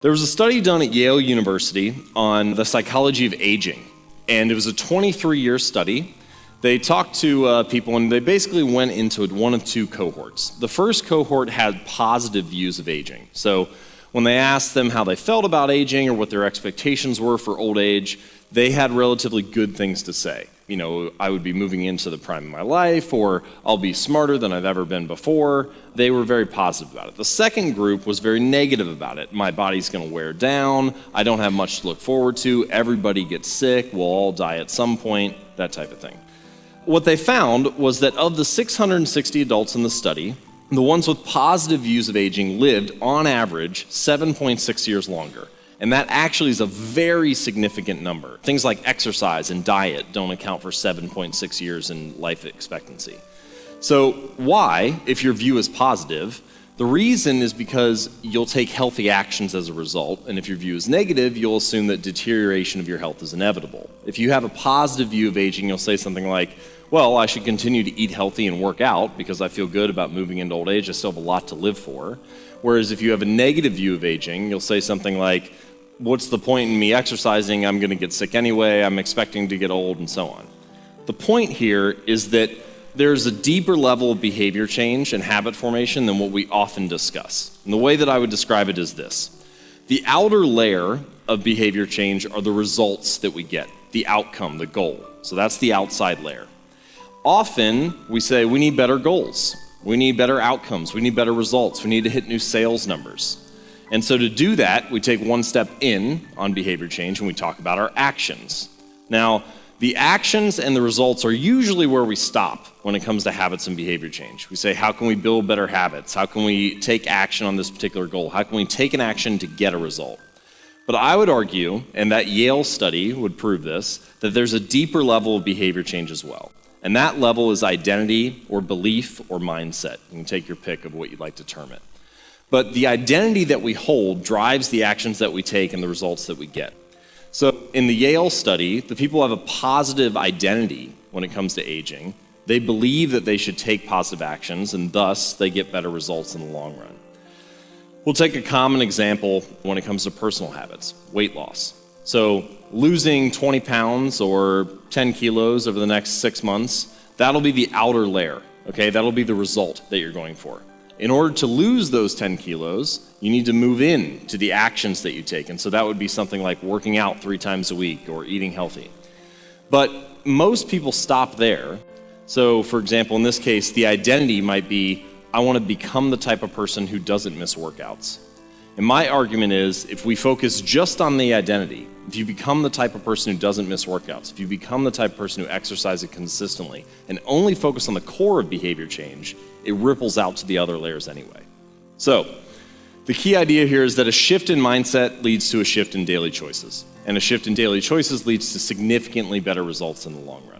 There was a study done at Yale University on the psychology of aging, and it was a 23-year study. They talked to people, and they basically went into one of two cohorts. The first cohort had positive views of aging. So when they asked them how they felt about aging or what their expectations were for old age, they had relatively good things to say. You know, I would be moving into the prime of my life, or I'll be smarter than I've ever been before. They were very positive about it. The second group was very negative about it. My body's going to wear down. I don't have much to look forward to. Everybody gets sick. We'll all die at some point, that type of thing. What they found was that of the 660 adults in the study, the ones with positive views of aging lived, on average, 7.6 years longer. And that actually is a very significant number. Things like exercise and diet don't account for 7.6 years in life expectancy. So why, if your view is positive? The reason is because you'll take healthy actions as a result, and if your view is negative, you'll assume that deterioration of your health is inevitable. If you have a positive view of aging, you'll say something like, well, I should continue to eat healthy and work out because I feel good about moving into old age. I still have a lot to live for. Whereas if you have a negative view of aging, you'll say something like, what's the point in me exercising? I'm going to get sick anyway. I'm expecting to get old, and so on. The point here is that there's a deeper level of behavior change and habit formation than what we often discuss. And the way that I would describe it is this. The outer layer of behavior change are the results that we get, the outcome, the goal. So that's the outside layer. Often we say we need better goals. We need better outcomes. We need better results. We need to hit new sales numbers. And so to do that, we take one step in on behavior change and we talk about our actions. Now, the actions and the results are usually where we stop when it comes to habits and behavior change. We say, how can we build better habits? How can we take action on this particular goal? How can we take an action to get a result? But I would argue, and that Yale study would prove this, that there's a deeper level of behavior change as well. And that level is identity or belief or mindset. You can take your pick of what you'd like to term it. But the identity that we hold drives the actions that we take and the results that we get. So in the Yale study, the people have a positive identity when it comes to aging. They believe that they should take positive actions, and thus they get better results in the long run. We'll take a common example when it comes to personal habits, weight loss. So losing 20 pounds or 10 kilos over the next 6 months, that'll be the outer layer, okay? That'll be the result that you're going for. In order to lose those 10 kilos, you need to move in to the actions that you take. And so that would be something like working out 3 times a week or eating healthy. But most people stop there. So for example, in this case, the identity might be, I want to become the type of person who doesn't miss workouts. And my argument is, if we focus just on the identity, if you become the type of person who doesn't miss workouts, if you become the type of person who exercises consistently, and only focus on the core of behavior change, it ripples out to the other layers anyway. So, the key idea here is that a shift in mindset leads to a shift in daily choices. And a shift in daily choices leads to significantly better results in the long run.